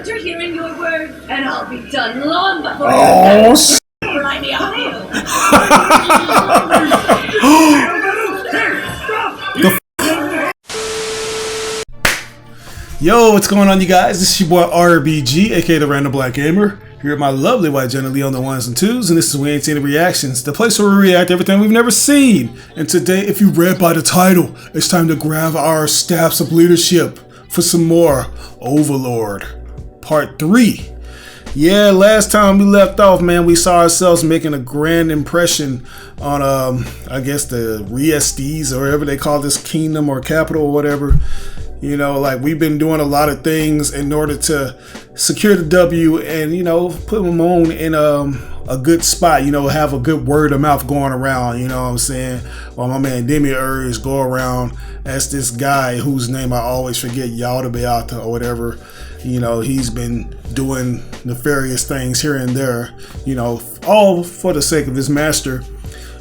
after hearing your word, and I'll be done long before I be on you. Yo, what's going on, you guys? This is your boy RBG, aka the Random Black Gamer, here with my lovely white Jenna on the ones and twos, and this is We Ain't Seen the Reactions, the place where we react to everything we've never seen. And today, if you read by the title, it's time to grab our staffs of leadership for some more Overlord Part 3. Yeah, last time we left off, man, we saw ourselves making a grand impression on, I guess the Riestes, or whatever they call this kingdom or capital or whatever. You know, like, we've been doing a lot of things in order to secure the W and, you know, put Mamon in a good spot, you know, have a good word of mouth going around, you know what I'm saying? While my man Demiurge go around as this guy whose name I always forget, Yaldabaoth or whatever. You know, he's been doing nefarious things here and there, you know, all for the sake of his master.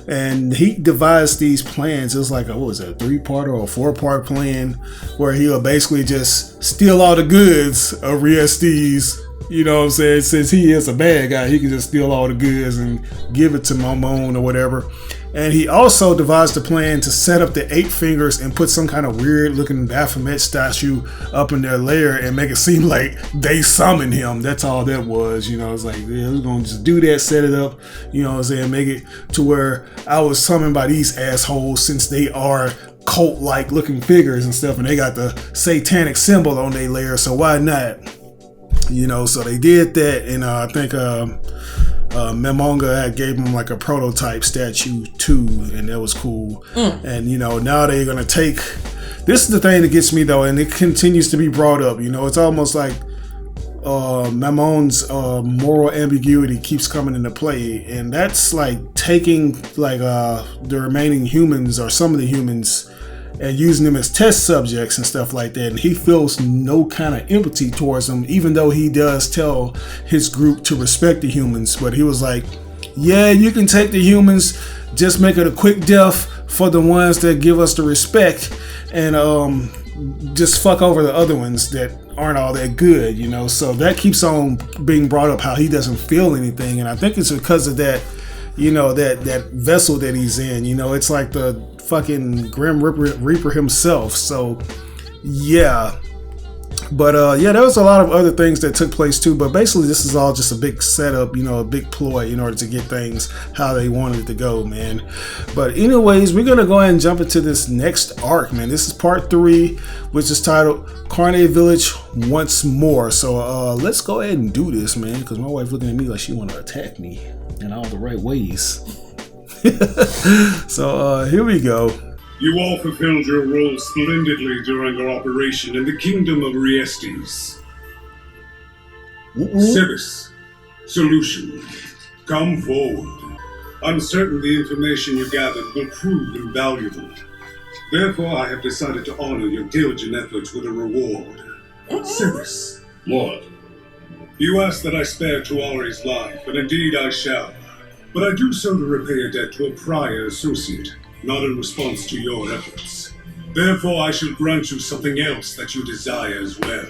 And he devised these plans. It was like a 3-part or a 4-part plan where he'll basically just steal all the goods of Riestes. You know what I'm saying? Since he is a bad guy, he can just steal all the goods and give it to Mamon or whatever. And he also devised a plan to set up the 8 fingers and put some kind of weird looking Baphomet statue up in their lair and make it seem like they summoned him. That's all that was, you know. It's like, yeah, we're gonna just do that, set it up, you know what I'm saying, make it to where I was summoned by these assholes since they are cult-like looking figures and stuff, and they got the satanic symbol on their lair, so why not? You know, so they did that, and I think Mamonga gave him like a prototype statue too, and that was cool. And you know, now they're gonna take, this is the thing that gets me though, and it continues to be brought up, you know, it's almost like Mamon's moral ambiguity keeps coming into play, and that's like taking like the remaining humans or some of the humans and using them as test subjects and stuff like that, and he feels no kind of empathy towards them, even though he does tell his group to respect the humans. But he was like, yeah, you can take the humans, just make it a quick death for the ones that give us the respect, and just fuck over the other ones that aren't all that good, you know. So that keeps on being brought up, how he doesn't feel anything, and I think it's because of that, you know, that vessel that he's in, you know. It's like the fucking Grim Reaper himself. So yeah, but yeah, there was a lot of other things that took place too, but basically this is all just a big setup, you know, a big ploy in order to get things how they wanted it to go, man. But anyways, we're gonna go ahead and jump into this next arc, man. This is part 3, which is titled Carne Village Once More. So let's go ahead and do this, man, because my wife looking at me like she want to attack me in all the right ways. So here we go. You all fulfilled your role splendidly during our operation in the kingdom of Riestes. Civis, Solution, come forward. I'm certain the information you gathered will prove invaluable. Therefore, I have decided to honor your diligent efforts with a reward. Civis. Lord. You asked that I spare Tuari's life, and indeed I shall. But I do so to repay a debt to a prior associate, not in response to your efforts. Therefore, I shall grant you something else that you desire as well.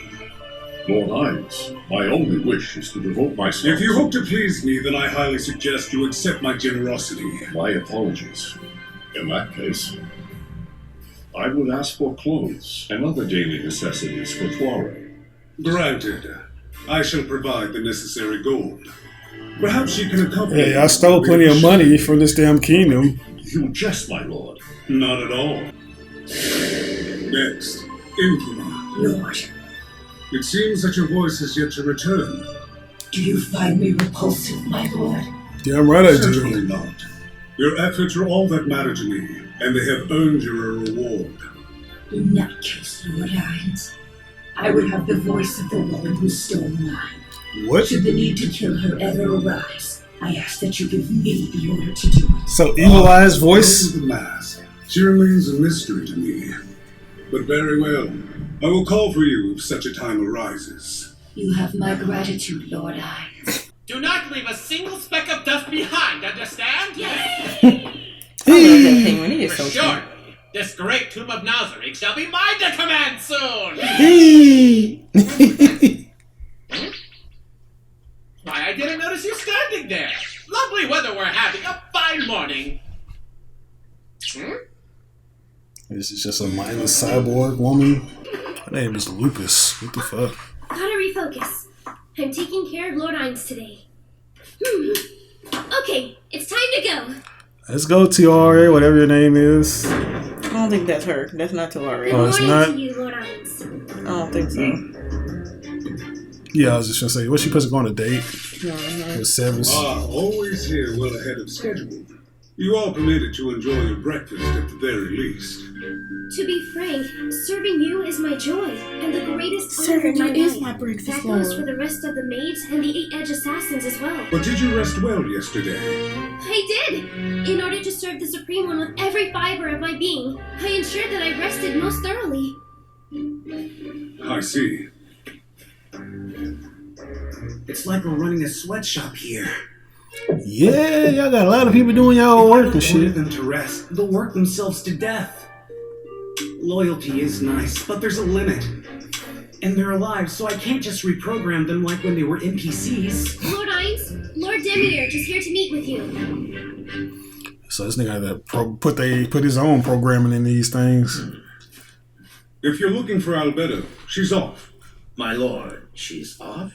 Lord Hines, my only wish is to devote myself. If you hope to please me, then I highly suggest you accept my generosity. My apologies. In that case, I would ask for clothes and other daily necessities for Tuare. Granted. I shall provide the necessary gold. Perhaps you can accompany. Hey, I stole plenty of money from this damn kingdom. You jest, my lord. Not at all. Next, Infama. Lord, It seems that your voice is yet to return. do you find me repulsive, my lord? Damn right I Certainly do. not. Your efforts are all that matter to me, and they have earned you a reward. In that case, Lord Hines, I would have the voice of the woman who stole mine. What? Should the need to kill her ever arise, I ask that you give me the order to do it. So Evil Eye's voice? The mask. She remains a mystery to me. But very well. I will call for you if such a time arises. You have my gratitude, Lord Hines. Do not leave a single speck of dust behind, understand? For sure. This great tomb of Nazarick shall be mine to command soon! This is just a mindless cyborg woman. Her name is Lupus. What the fuck? Gotta refocus. I'm taking care of Lord Ainz today. Okay, it's time to go. Let's go, Tiara, whatever your name is. I don't think that's her. That's not Tulare. Good Oh, it's morning not? to you, Lord Ainz. I don't think so. Yeah, I was just gonna say, what's she supposed to go on a date with Sevens? Always here well ahead of schedule. You are permitted to enjoy your breakfast at the very least. To be frank, serving you is my joy and the greatest honor Serving in my you is life. my breakfast, That goes love. for the rest of the maids and the 8 edge assassins as well. But did you rest well yesterday? I did! In order to serve the Supreme One with every fiber of my being, I ensured that I rested most thoroughly. I see. It's like we're running a sweatshop here. Yeah, y'all got a lot of people doing y'all work and Order shit. them to rest. They'll work themselves to death. Loyalty is nice, but there's a limit. And they're alive, so I can't just reprogram them like when they were NPCs. Lord Ainz, Lord Demir just here to meet with you. So this nigga had to put his own programming in these things. If you're looking for Albedo, she's off. My lord, she's off?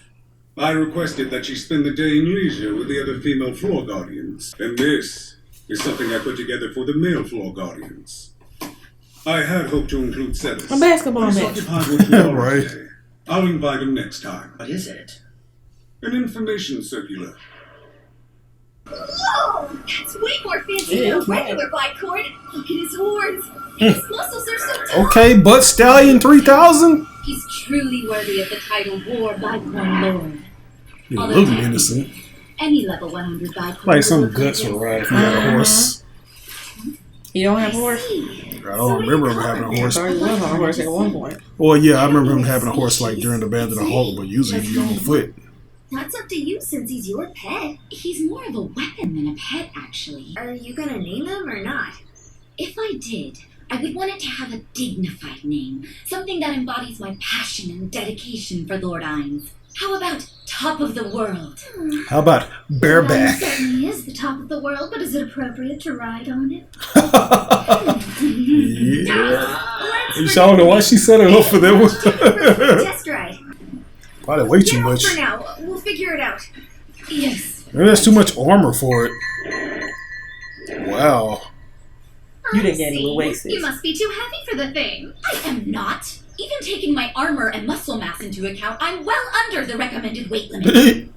I requested that she spend the day in leisure with the other female floor guardians. And this is something I put together for the male floor guardians. I had hoped to include Celis. A basketball He's match. occupied with Laura Right. today. I'll invite him next time. What is it? An information circular. Whoa! That's way more fancy Yeah, than a it's nice. regular bicord. Look at his horns. His muscles are so tall. Okay, Butt Stallion 3000? He's truly worthy of the title War Bicorn Lord. You look innocent. Any level 100 Bicorn. Like some will guts look were like right if you got a horse. You don't have a horse? I don't remember him having a horse. Sorry, you was on a horse at one point. Well, yeah, I remember him having a horse like during the Band of the Hulk, but usually he's on foot. That's up to you since he's your pet. He's more of a weapon than a pet, actually. Are you gonna name him or not? If I did, I would want it to have a dignified name. Something that embodies my passion and dedication for Lord Ainz. How about Top of the World? How about Lord Bareback? certainly is the top of the world, but is it appropriate to ride on it? Yeah. Let's You saw why she set it up for them. test ride. Probably way too Get off much. for now. We'll figure it out. Yes. Maybe there's too much armor for it. Wow. You I didn't get any see. weight, sis. You must be too heavy for the thing. I am not. Even taking my armor and muscle mass into account, I'm well under the recommended weight limit.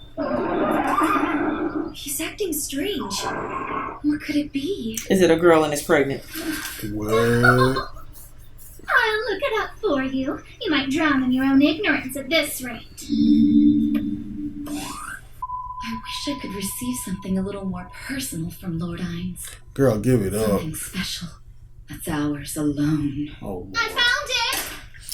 He's acting strange. What could it be? Is it a girl and is pregnant? What? I'll look it up for you. You might drown in your own ignorance at this rate. I wish I could receive something a little more personal from Lord Ainz. Girl, give it up. Something special. That's ours alone. Oh, I found it!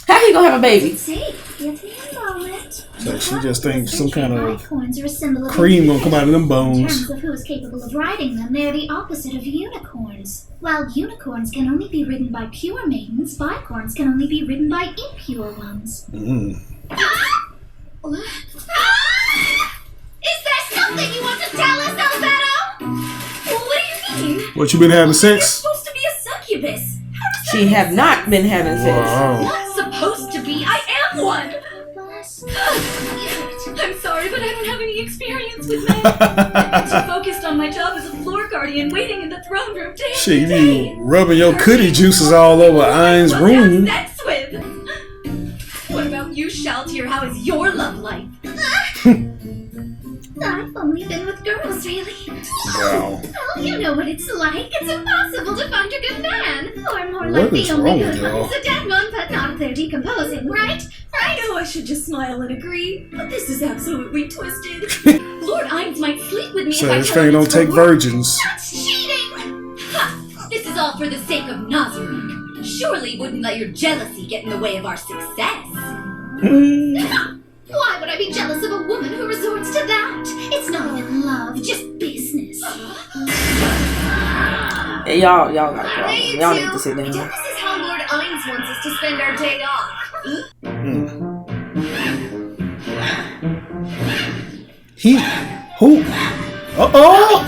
How you gonna have a baby? See, give me a moment. so she just thinks some kind of Bicorns are a symbol of cream gonna come out of them In bones. terms of who is capable of riding them, they are the opposite of unicorns. While unicorns can only be ridden by pure maidens, bicorns can only be ridden by impure ones. Mm. What? Is there something you want to tell us, Albedo? What do you mean? What, you been having You're sex? supposed to be a succubus. How does that She have not been having sex. Wow. Not supposed to be. I am one. I'm sorry, but I don't have any experience with men. I'm too focused on my job as a floor guardian, waiting in the throne room day Shit, you after day. be rubbing your cootie juices all over Ain's What room. have sex with? What about you, Shaltier? How is your love life? I've only been with girls, really. Wow. Well, you know what it's like. It's impossible to find a good man. Or more What like is the only wrong good with y'all? one is a dead one, but not if they're decomposing, right? I know I should just smile and agree, but this is absolutely twisted. Lord Ainz might sleep with me So if I this tell him thing don't it's for take work. virgins. That's cheating! Ha! This is all for the sake of Nazarick. Surely wouldn't let your jealousy get in the way of our success. Why would I be jealous of a woman who resorts to that? It's not even love, just business. Hey, y'all got a problem. Y'all need to sit down. This is how Lord Ainz wants us to spend our day off. He, who? Uh-oh!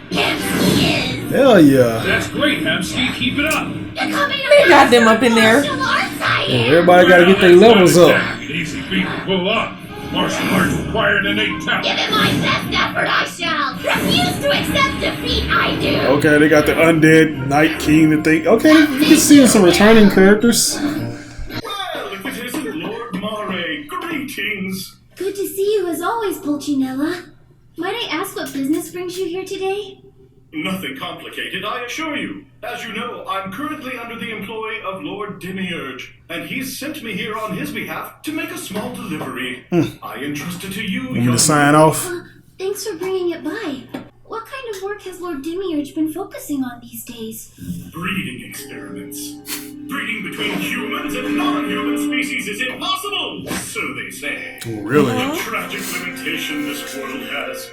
Yes, he is. Hell yeah. That's great, Hamsky. Keep it up. They got them up in there. Everybody gotta get their levels up. An easy feat to pull off. Martial arts required innate talent. Give it my best effort, I shall. Refuse to accept defeat, I do. Okay, they got the undead Night King that they. Okay, you can see some returning characters. Well, if it isn't Lord Mare, greetings. Good to see you as always, Pulcinella. Might I ask what business brings you here today? Nothing complicated, I assure you. As you know, I'm currently under the employ of Lord Demiurge, and he's sent me here on his behalf to make a small delivery. I entrust it to you, Want me to sign off? Thanks for bringing it by. What kind of work has Lord Demiurge been focusing on these days? Breeding experiments. Breeding between humans and non-human species is impossible, so they say. Oh, really? A tragic limitation this world has.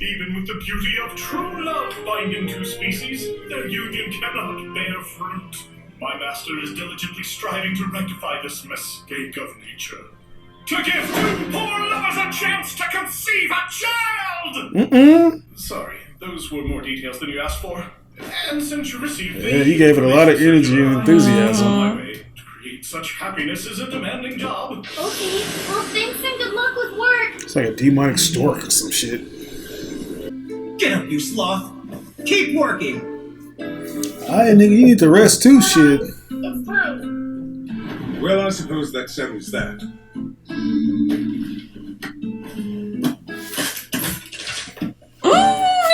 Even with the beauty of true love binding two species, their union cannot bear fruit. My master is diligently striving to rectify this mistake of nature. To give two poor lovers a chance to conceive a child! Sorry, those were more details than you asked for. And since you received Yeah, he gave it a lot of energy and enthusiasm. my way, to create such happiness is a demanding job. Okay, well thanks and good luck with work. It's like a demonic stork or some shit. Get up, you sloth. Keep working. Alright, nigga, you need to rest too, shit. It's time. Well, I suppose that settles that.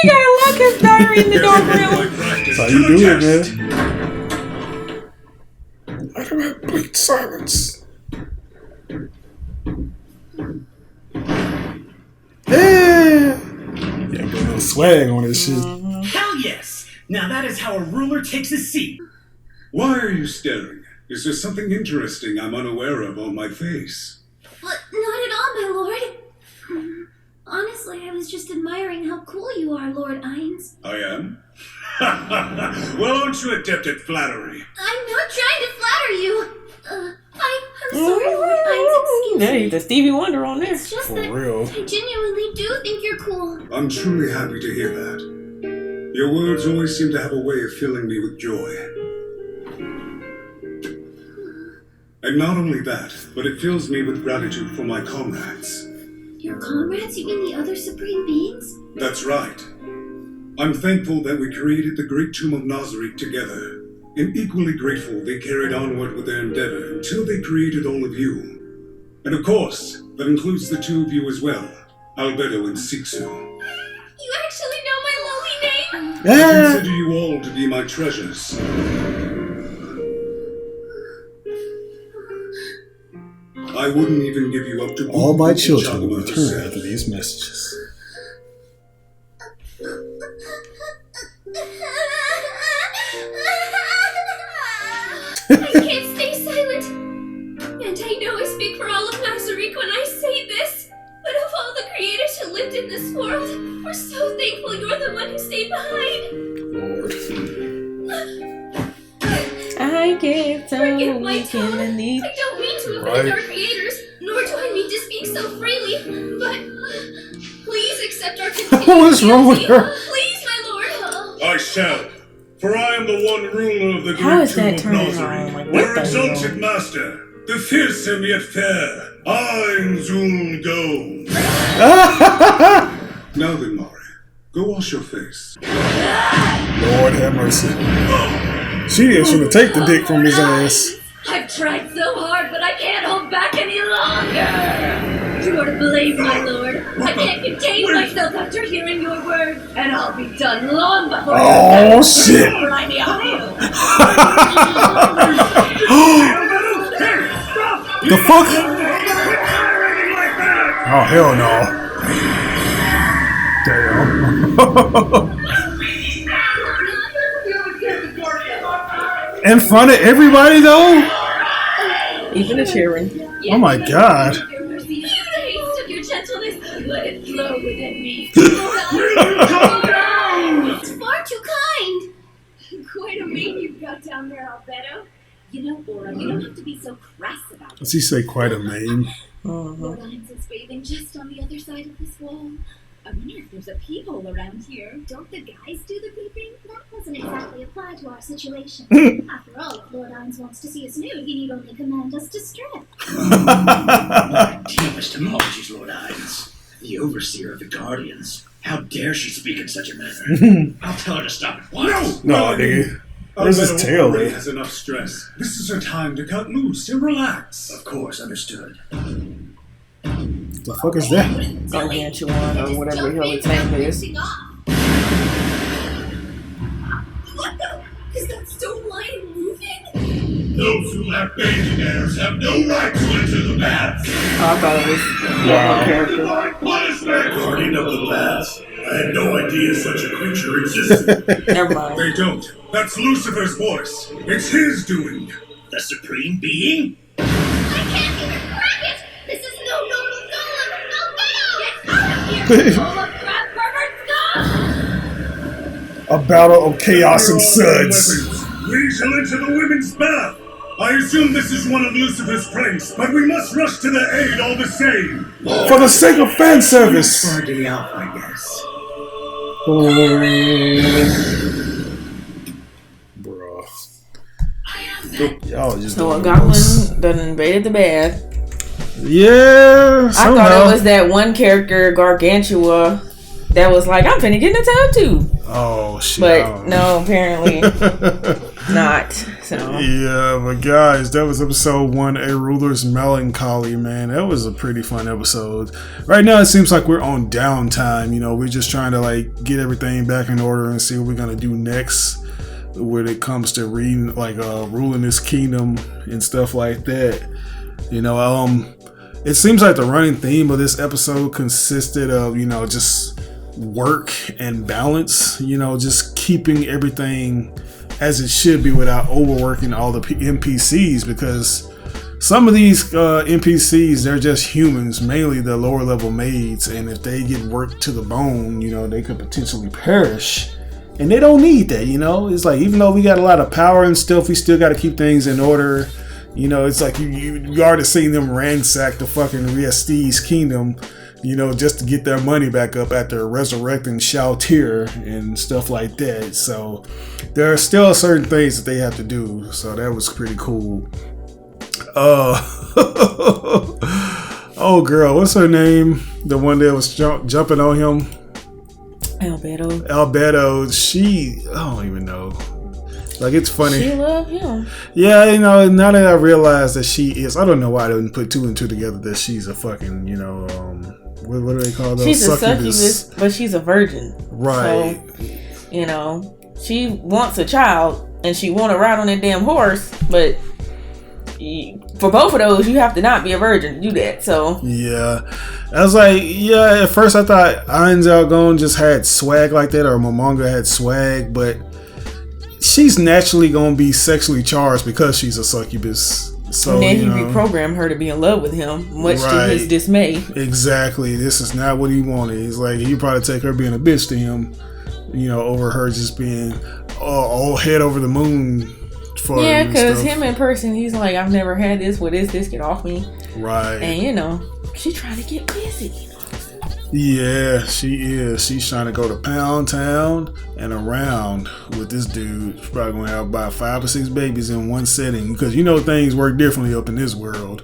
He gotta lock his diary in the doorbell. That's how you do it, man. I don't have complete silence. Yeah. Yeah, got a little swag on this shit. Hell yes. Now that is how a ruler takes a seat. Why are you staring? Is there something interesting I'm unaware of on my face? Not at all, my lord. Honestly, I was just admiring how cool you are, Lord Ines. I am? Well, aren't you adept at flattery? I'm not trying to flatter you. I'm sorry, Lord Ines, excuse Yeah, me. he's the Stevie Wonder on there. It's just For that real. I genuinely do think you're cool. I'm truly happy to hear that. Your words always seem to have a way of filling me with joy. And not only that, but it fills me with gratitude for my comrades. Your comrades? You mean the other supreme beings? That's right. I'm thankful that we created the great tomb of Nazarick together, and equally grateful they carried onward with their endeavor until they created all of you. And of course, that includes the two of you as well, Albedo and Sixu. You actually know my lowly name? I Yeah. consider you all to be my treasures. I wouldn't even give you up to All my children Chagama will return herself. after these messages. I can't stay silent. And I know I speak for all of Nazarick when I say this, but of all the creators who lived in this world, we're so thankful you're the one who stayed behind. Lord. I get so Forgive my weak in tone. the I knee. don't mean to offend Right. our creators, nor do I mean to speak so freely, but please accept our continued What's wrong with fealty. her? Please, my lord. I shall, for I am the one ruler of the How great is tomb that of turning Nazarick, on? Like, what their the exalted hell? master, the fearsome yet fair, Ainzul Go. Now then, Mari, go wash your face. Lord have mercy. She is gonna take the dick from his ass. I've tried so hard, but I can't hold back any longer. You are to believe, my lord. I can't contain myself after hearing your words, and I'll be done long before Oh, shit. I The fuck? Oh, hell no. Damn. In front of everybody, though? Even the cheering. Oh my god. Your mercy, you taste of your gentleness, let it flow within me. It's far too kind. Quite a mane you've got down there, Albedo. You know, Aura, you don't have to be so crass about it. Does he say quite a name? Lord Ines is bathing just on the other side of this wall. I wonder if there's a peephole around here. Don't the guys do the peeping? That doesn't exactly apply to our situation. After all, if Lord Ines wants to see us nude, he need only command us to strip. My deepest apologies, Lord Ines. The overseer of the Guardians. How dare she speak in such a manner? I'll tell her to stop at once. No, nigga. Where's his tail, already man? has enough stress. This is her time to cut loose and relax. Of course, understood. The fuck is that? Gargantuan or whatever the hell its name is. What the? Is that stone lion moving? Those who lack bathing airs have no right to enter the baths. Oh, I thought it was a character. Punishment! Guardian of the baths. I had no idea such a creature existed. Never mind. They don't. That's Lucifer's voice. It's his doing. The Supreme Being? I can't even crack it! This is no normal golem! Get out of here! Full of crap pervert scum! A battle of chaos and suds. Weapons. We shall enter the women's bath. I assume this is one of Lucifer's pranks, but we must rush to their aid all the same. For the sake of fan service. For a day out, I guess. Bruh. Y'all just So a doing goblin this. done invaded the bath. Yeah, somehow. I thought it was that one character, Gargantua, that was like, I'm finna get in the tub too. Oh shit. But no, apparently not. So Yeah, but guys, that was episode 1, A Ruler's Melancholy, man. That was a pretty fun episode. Right now, it seems like we're on downtime. You know, we're just trying to like get everything back in order and see what we're gonna do next when it comes to reading, like, ruling this kingdom and stuff like that. You know, it seems like the running theme of this episode consisted of, you know, just work and balance. You know, just keeping everything as it should be without overworking all the NPCs, because some of these NPCs, they're just humans, mainly the lower level maids, and if they get worked to the bone, you know, they could potentially perish, and they don't need that. You know, it's like, even though we got a lot of power and stuff, we still got to keep things in order. You know, it's like you already seen them ransack the fucking Riesti's kingdom, you know, just to get their money back up after resurrecting Shautir and stuff like that. So there are still certain things that they have to do. So that was pretty cool. Oh girl, what's her name? The one that was jumping on him? Albedo. She, I don't even know. Like, it's funny. she loved him. Yeah, you know, now that I realize that she is, I don't know why I didn't put 2 and 2 together that she's a fucking, you know, what do they call those? She's a succubus, but she's a virgin. Right. So, you know, she wants a child and she want to ride on that damn horse, but for both of those, you have to not be a virgin to do that. So yeah, I was like, yeah. At first, I thought Ainz Algon just had swag like that, or Momonga had swag, but she's naturally gonna be sexually charged because she's a succubus. So, and then he you know, reprogrammed her to be in love with him, much to right. his dismay. Exactly. This is not what he wanted. He's like, he'd probably take her being a bitch to him, you know, over her just being all head over the moon. For Yeah, because him in person, he's like, I've never had this. What is this? Get off me. Right. And, you know, she trying to get busy. Yeah, she is. She's trying to go to Pound Town and around with this dude. She's probably going to have about 5 or 6 babies in one setting, because you know things work differently up in this world.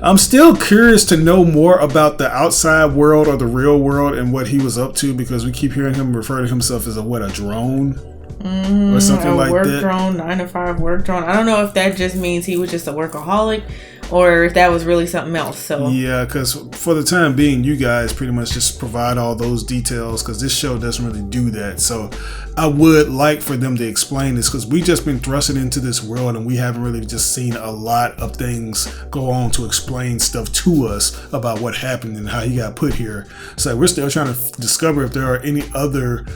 I'm still curious to know more about the outside world or the real world and what he was up to, because we keep hearing him refer to himself as a drone? Or something like work that. drone, 9-to-5 work drone. I don't know if that just means he was just a workaholic or if that was really something else. So yeah, because for the time being, you guys pretty much just provide all those details, because this show doesn't really do that. So I would like for them to explain this, because we just been thrusted into this world and we haven't really just seen a lot of things go on to explain stuff to us about what happened and how he got put here. So we're still trying to discover if there are any other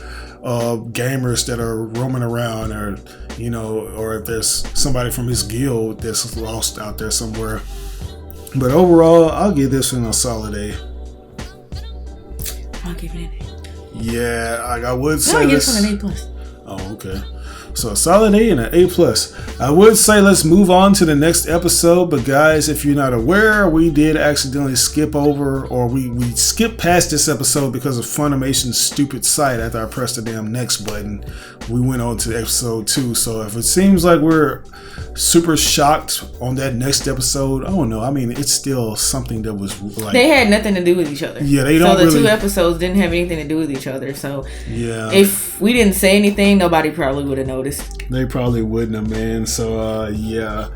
gamers that are roaming around, or you know, or if there's somebody from his guild that's lost out there somewhere. But overall, I'll give this one a solid A. I'll give it an A. Yeah, I would say I'll give this this one an A+. Oh, okay. So a solid A and an A+. I would say let's move on to the next episode, but guys, if you're not aware, we did accidentally skip over, or we skipped past this episode because of Funimation's stupid site. After I pressed the damn next button, we went on to episode 2. So if it seems like we're super shocked on that next episode, I don't know. I mean, it's still something that was like... They had nothing to do with each other. Yeah, they don't really... So the really... 2 episodes didn't have anything to do with each other. So yeah, if we didn't say anything, nobody probably would have noticed. They probably wouldn't have, man. So yeah,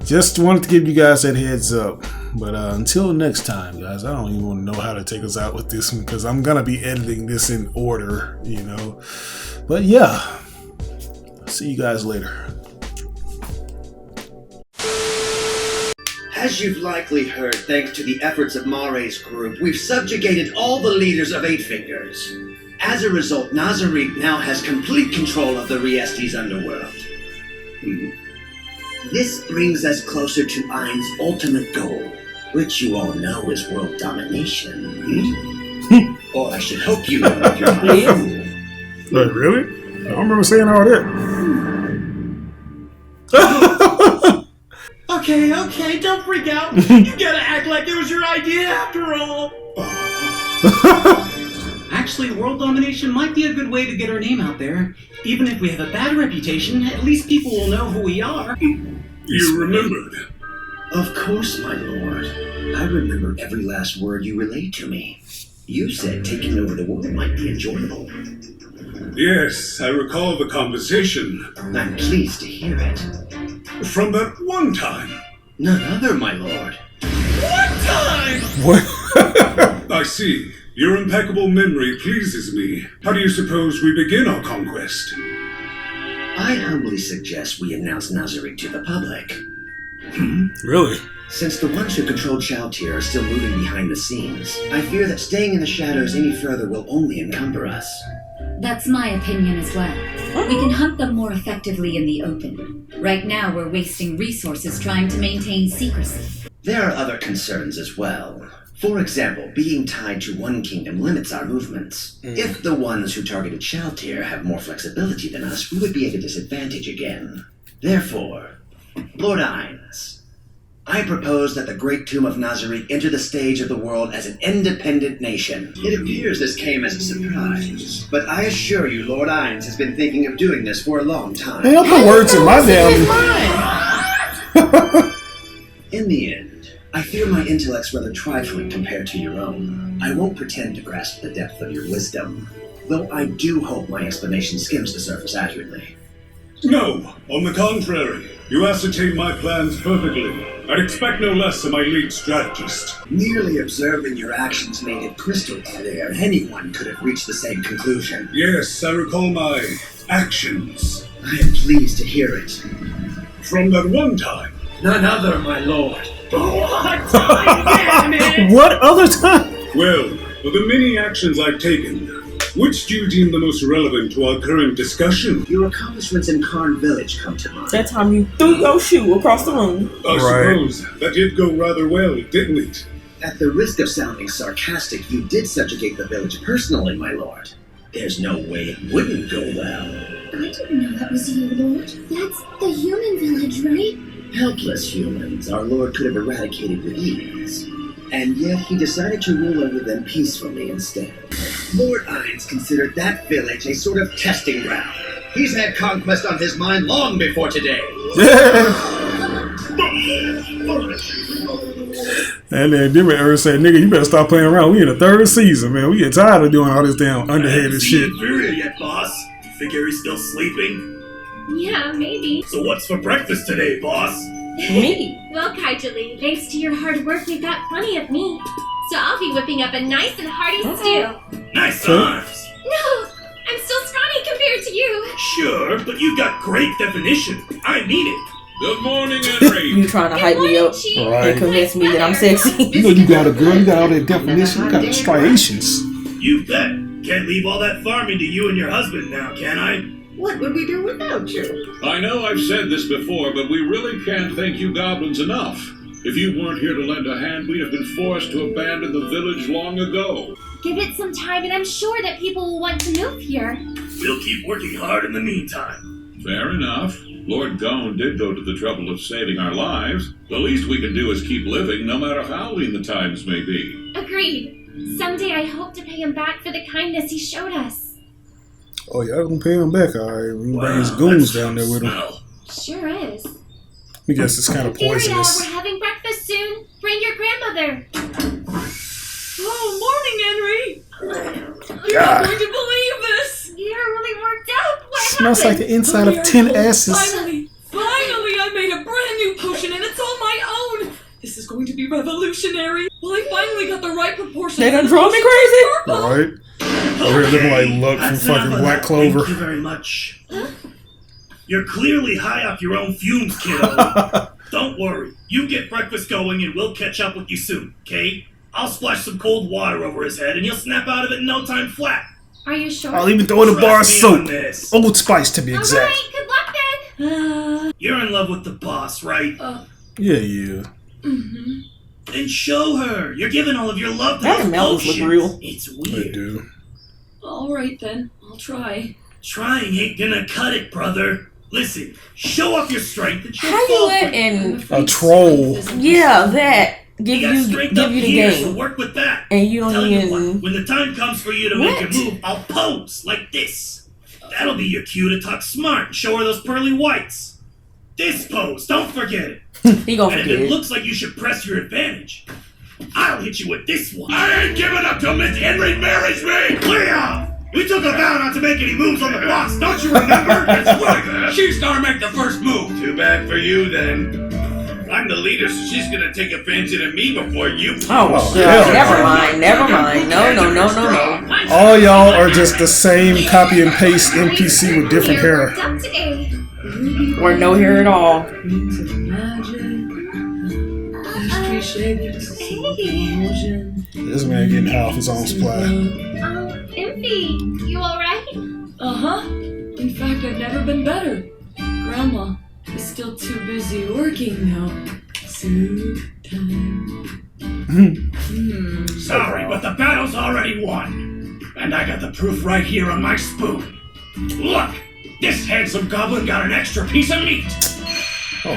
just wanted to give you guys that heads up. But until next time, guys, I don't even want to know how to take us out with this one, because I'm gonna be editing this in order, you know. But yeah, see you guys later. As you've likely heard, thanks to the efforts of Mare's group, we've subjugated all the leaders of Eight Fingers. As a result, Nazarick now has complete control of the Riestes underworld. This brings us closer to Ain's ultimate goal, which you all know is world domination. Or I should hope you know if you're my fool. Like, really? I don't remember saying all that. Okay, don't freak out. You gotta act like it was your idea after all. Actually, world domination might be a good way to get our name out there. Even if we have a bad reputation, at least people will know who we are. You remembered? Of course, my lord. I remember every last word you relayed to me. You said taking over the world might be enjoyable. Yes, I recall the conversation. I'm pleased to hear it. From that one time. None other, my lord. One time! What? I see. Your impeccable memory pleases me. How do you suppose we begin our conquest? I humbly suggest we announce Nazarick to the public. Really? Since the ones who control Shoutir are still moving behind the scenes, I fear that staying in the shadows any further will only encumber us. That's my opinion as well. We can hunt them more effectively in the open. Right now, we're wasting resources trying to maintain secrecy. There are other concerns as well. For example, being tied to one kingdom limits our movements. If the ones who targeted Shoutir have more flexibility than us, we would be at a disadvantage again. Therefore, Lord Ainz, I propose that the Great Tomb of Nazarick enter the stage of the world as an independent nation. It appears this came as a surprise, but I assure you Lord Ainz has been thinking of doing this for a long time. Hey, don't put words in my damn... In the end, I fear my intellect's rather trifling compared to your own. I won't pretend to grasp the depth of your wisdom, though I do hope my explanation skims the surface accurately. No, on the contrary. You ascertain my plans perfectly. I'd expect no less of my lead strategist. Merely observing your actions made it crystal clear anyone could have reached the same conclusion. Yes, I recall my actions. I am pleased to hear it. From that one time. None other, my lord. What time, damn it! What other time? Well, of the many actions I've taken, which do you deem the most relevant to our current discussion? Your accomplishments in Carne Village come to mind. That time you threw your shoe across the room. I suppose that did go rather well, didn't it? At the risk of sounding sarcastic, you did subjugate the village personally, my lord. There's no way it wouldn't go well. I didn't know that was you, Lord. That's the human village, right? Helpless humans our lord could have eradicated with ease. And yet he decided to rule over them peacefully instead. Lord Ainz considered that village a sort of testing ground. He's had conquest on his mind long before today. And then Dimmy Earth said, nigga, you better stop playing around. We in the 3rd season, man. We get tired of doing all this damn underhanded shit. Inferior yet, boss? Do you figure he's still sleeping? Yeah, maybe. So what's for breakfast today, boss? Me. Well, Kaijali, thanks to your hard work, we've got plenty of meat. So I'll be whipping up a nice and hearty stew. Nice arms. No, I'm still scrawny compared to you. Sure, but you got great definition. I mean it. Good morning, Henry. You trying to hype me up and convince me that I'm sexy. You know you got a girl, you got all that definition, you got the striations. You bet. Can't leave all that farming to you and your husband now, can I? What would we do without you? I know I've said this before, but we really can't thank you goblins enough. If you weren't here to lend a hand, we'd have been forced to abandon the village long ago. Give it some time and I'm sure that people will want to move here. We'll keep working hard in the meantime. Fair enough. Lord Gone did go to the trouble of saving our lives. The least we can do is keep living, no matter how lean the times may be. Agreed. Someday I hope to pay him back for the kindness he showed us. Oh, y'all gonna pay him back, alright. We can bring his goons down there with him. Sure is. I guess it's kind of poisonous. We're having breakfast soon. Bring your grandmother. Oh, morning, Henry. God. You're not going to believe this. You're really worked out. What Smells like happened? the inside of 10 asses. Finally, I made a brand new potion and it's all my own. This is going to be revolutionary. Well, I finally got the right proportion. They done drove me crazy. Right? Over here looking like Luck from fucking Black Clover. Thank you very much. You're clearly high off your own fumes, kiddo. Don't worry. You get breakfast going and we'll catch up with you soon, okay? I'll splash some cold water over his head and he'll snap out of it in no time flat. Are you sure? I'll even throw in a bar of Trust me on soap. this. Old Spice to be exact. Alright, good luck then. You're in love with the boss, right? Yeah. Then show her. You're giving all of your love to That those mountains look potions. real. It's I weird. do. All right, then. I'll try. Trying ain't gonna cut it, brother. Listen, show off your strength and she'll How you fall for it. letting A troll. yeah that give You got you strength give up you the here, so game work with that. and you don't Tell you what, even when the time comes for you to make What? a move, I'll pose like this. That'll be your cue to talk smart and show her those pearly whites. This pose, don't forget it. he gonna And if forget it it. looks like you should press your advantage, I'll hit you with this one. I ain't giving up till Miss Henry marries me! Leon! We took a vow not to make any moves on the boss, don't you remember? That's right! She's gonna make the first move! Too bad for you, then. I'm the leader, so she's gonna take a fancy to me before you. Oh, hell never no. mind. No. All y'all are just the same copy and paste NPC with different You're hair. worked up today. Or no hair at all. This man getting high off his own supply. Impy, you alright? Uh-huh. In fact, I've never been better. Grandma is still too busy working now. Soup time. Sorry, but the battle's already won. And I got the proof right here on my spoon. Look! This handsome goblin got an extra piece of meat. Oh,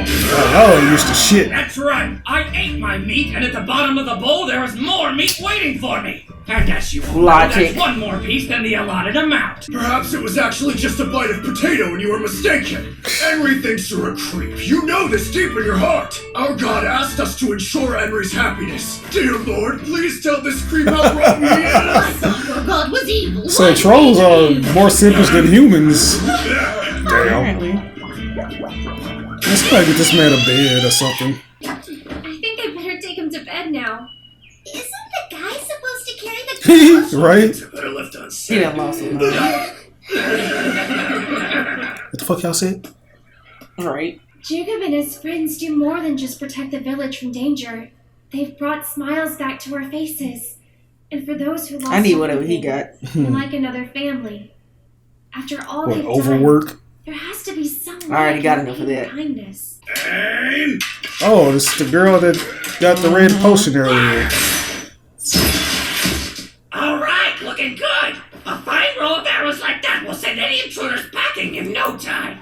y'all are used to shit. That's right. I ate my meat, and at the bottom of the bowl there was more meat waiting for me. And as you all know, Logic. that's one more piece than the allotted amount. Perhaps it was actually just a bite of potato and you were mistaken. Henry thinks you're a creep. You know this deep in your heart. Our god asked us to ensure Henry's happiness. Dear Lord, please tell this creep how wrong he is. Your god was evil. So trolls are more simpish than humans. Damn. Apparently. Let's probably get this man a bed or something. I think I better take him to bed now. Isn't the guy supposed to carry the Right? Better left He unsaid. done lost his mind. What the fuck y'all said? Right. Jacob and his friends do more than just protect the village from danger. They've brought smiles back to our faces. And for those who lost I need whatever he everything, got. they're like another family. After all What, they've overwork? done, there has to be some I already way got of enough of repaying that. kindness. And Oh, this is the girl that got the red potion earlier. Alright, looking good. A fine row of arrows like that will send any intruders packing in no time.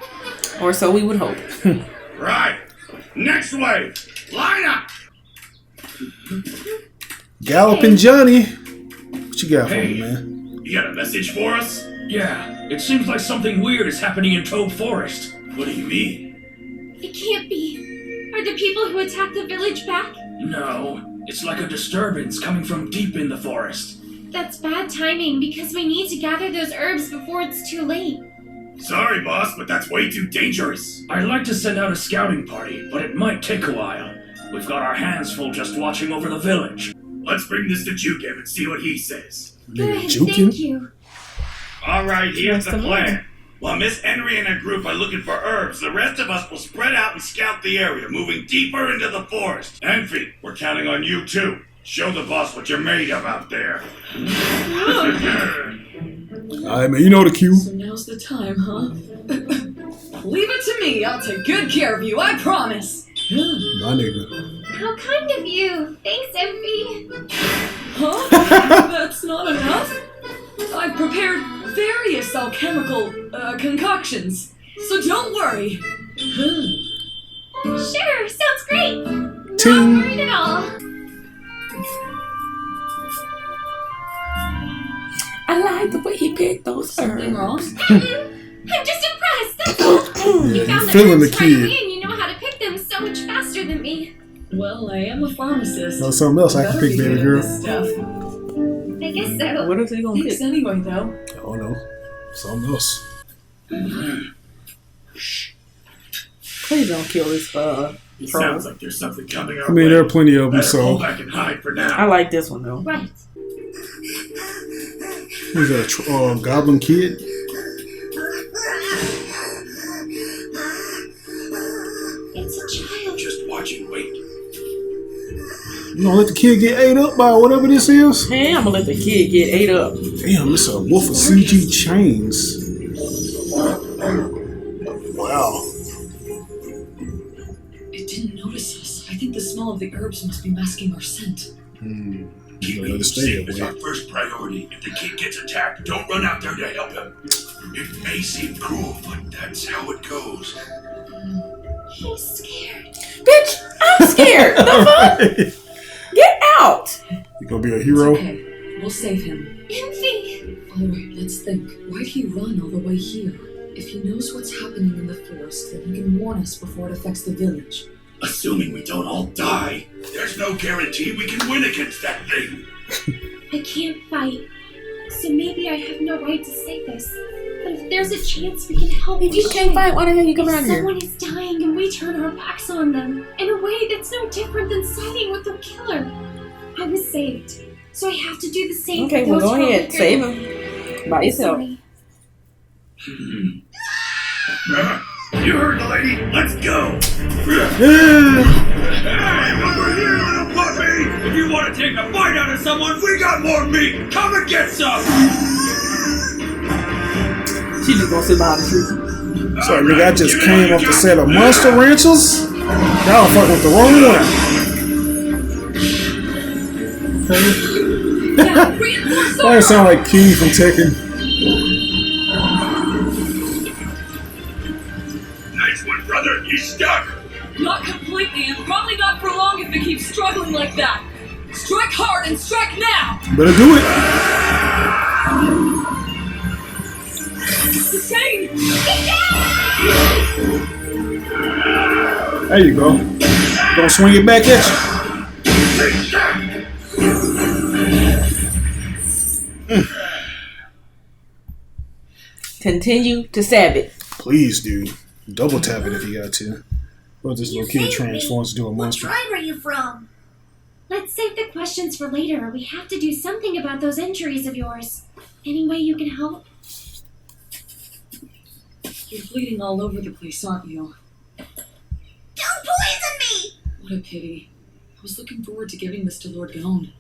Or so we would hope. right. Next wave. Line up. Galloping Johnny. What you got for me, man? You got a message for us? Yeah, it seems like something weird is happening in Toad Forest. What do you mean? It can't be. Are the people who attacked the village back? No, it's like a disturbance coming from deep in the forest. That's bad timing because we need to gather those herbs before it's too late. Sorry, boss, but that's way too dangerous. I'd like to send out a scouting party, but it might take a while. We've got our hands full just watching over the village. Let's bring this to Jukim and see what he says. Good, Jukin? thank you. Alright, here's the What's the plan. While Miss Henry and her group are looking for herbs, the rest of us will spread out and scout the area, moving deeper into the forest. Envy, we're counting on you too. Show the boss what you're made of out there. Alright, man, you know the cue. So now's the time, huh? Leave it to me. I'll take good care of you, I promise. My nigga. How kind of you. Thanks, Envy. Huh? That's not enough? I've prepared various alchemical concoctions. So don't worry. Sure, sounds great. Ting. Not worried at all. I like the way he picked those Something herbs. wrong? I'm just impressed, that's all. You Yeah, found the feeling the herbs right away kid. and you know how to pick them so much faster than me. Well, I am a pharmacist. No, something else I can Better pick, be baby good at girl. this stuff. I guess so. What is he gonna Thanks pick? anyway, though. Oh no, something else. Please don't kill this It troll. sounds like there's something coming our I mean, way. there are plenty of them, Better pull so. back and hide for now. I like this one though. Right. Who's that? Goblin kid? It's a child. Just watch and wait. You gonna let the kid get ate up by whatever this is? Hey, I'm gonna let the kid get ate up. Damn, it's a wolf of CG chains. Wow. It didn't notice us. I think the smell of the herbs must be masking our scent. You Keeping gonna let him it stay safe that is our way. first priority. If the kid gets attacked, don't run out there to help him. It may seem cruel, but that's how it goes. He's scared. Bitch, I'm scared. The fuck? Get out. You gonna be a hero? It's okay. We'll save him. Envy. Alright, let's think. Why'd he run all the way here? If he knows what's happening in the forest, then he can warn us before it affects the village. Assuming we don't all die, there's no guarantee we can win against that thing. I can't fight, so maybe I have no right to say this. But if there's a chance we can help, If we you can't should. fight, why the hell you come If around here? someone is dying and we turn our backs on them in a way that's no different than siding with their killer. I was saved, so I have to do the same. Okay, for well those go who are ahead. with Save them. him. By yourself. Sorry. You heard the lady. Let's go. Hey, over here, little puppy. If you want to take a bite out of someone, we got more meat. Come and get some. She just gonna sit behind the tree. Sorry, nigga, I just came off the set of Monster Ranchers. Y'all fucking with the wrong one. Why it sound like King from Tekken? Nice one, brother. You stuck. Not completely, and probably not for long if they keep struggling like that. Strike hard and strike now! Better do it. The chain! There you go. Don't swing it back at you. Continue to stab it. Please, dude. Double tap it if you got to. Or this little kid transforms into a What monster. tribe are you from? Let's save the questions for later. We have to do something about those injuries of yours. Any way you can help? You're bleeding all over the place, aren't you? Don't poison me! What a pity. I was looking forward to giving this to Lord Gaon.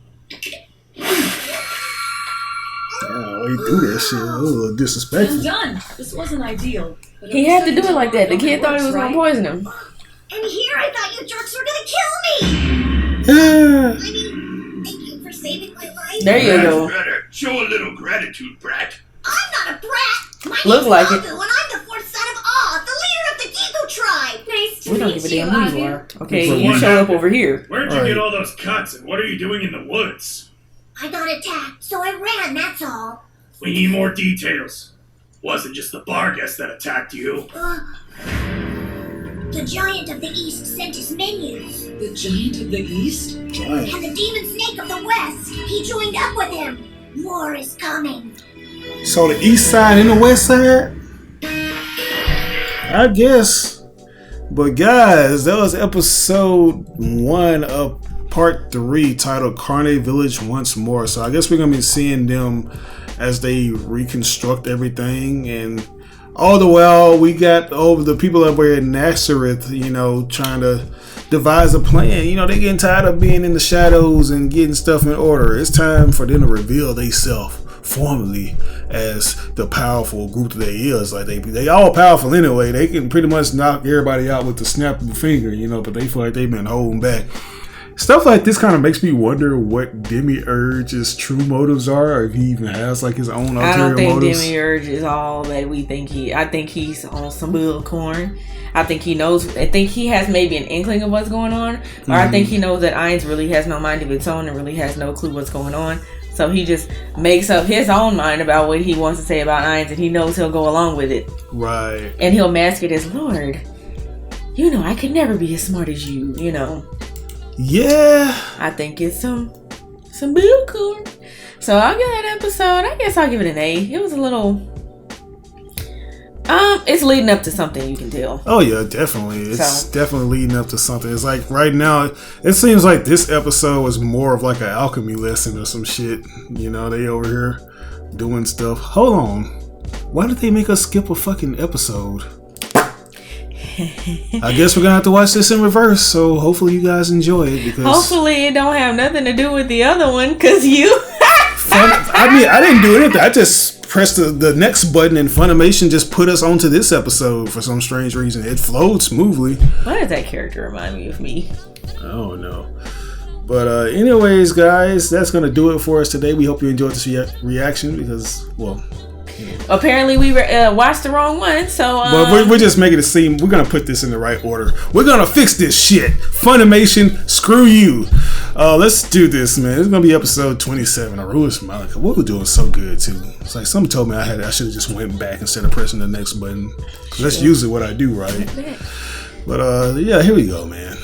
Oh, he do that shit. That was a little I'm disrespectful. done! This wasn't ideal. But He had to do it like that. The kid thought he was gonna poison him. And here I thought you jerks were gonna kill me! Yeah. I mean, thank you for saving my life. There you go. Better. Show a little gratitude, brat. I'm not a brat! My Looks name's like it. Agu, and I'm the fourth son of Ah, the leader of the Gibu tribe! Nice to We don't meet give a you, damn who you Agu. are. Okay, For you one. showed up over here. Where'd you get all those cuts, and what are you doing in the woods? I got attacked, so I ran, that's all. We need more details. Wasn't just the bar guest that attacked you. The giant of the east sent his minions. The giant of the east? Giant. And the demon snake of the west. He joined up with him. War is coming. So the east side and the west side? I guess. But guys, that was episode 1 of part 3 titled Carne Village Once More. So I guess we're going to be seeing them as they reconstruct everything. And all the while, we got over the people over in Nazareth, you know, trying to devise a plan. You know, they getting tired of being in the shadows and getting stuff in order. It's time for them to reveal themselves formally as the powerful group that they is. Like they all powerful anyway. They can pretty much knock everybody out with the snap of a finger, you know, but they feel like they've been holding back. stuff like this kind of makes me wonder what Demiurge's true motives are, or if he even has like his own ulterior motives. I don't think Demiurge is all that we think he. I think he's on some bullcorn. I think he knows. I think he has maybe an inkling of what's going on, or I think he knows that Ainz really has no mind of its own and really has no clue what's going on. So he just makes up his own mind about what he wants to say about Ainz, and he knows he'll go along with it. Right. And he'll mask it as, Lord, you know, I could never be as smart as you, you know. Yeah. I think it's some bullcorn. So I'll give that episode, I guess I'll give it an A. It was a little... it's leading up to something, you can tell. Oh yeah, definitely. It's definitely leading up to something. It's like right now, it seems like this episode was more of like an alchemy lesson or some shit. You know, they over here doing stuff. Hold on. Why did they make us skip a fucking episode? I guess we're gonna have to watch this in reverse, so hopefully you guys enjoy it, because hopefully it don't have nothing to do with the other one, cause you I mean, I didn't do anything. I just pressed the next button and Funimation just put us onto this episode for some strange reason. It flowed smoothly. Why does that character remind me of me? I don't know. But anyways, guys, that's going to do it for us today. We hope you enjoyed this reaction because, well... Apparently we watched the wrong one, so... But we're just making it seem... We're going to put this in the right order. We're going to fix this shit. Funimation, screw you. Let's do this, man. It's going to be episode 27. Arua's Malika. We were doing so good, too. It's like somebody told me I should have just went back instead of pressing the next button. That's usually what I do, right? But, yeah, here we go, man.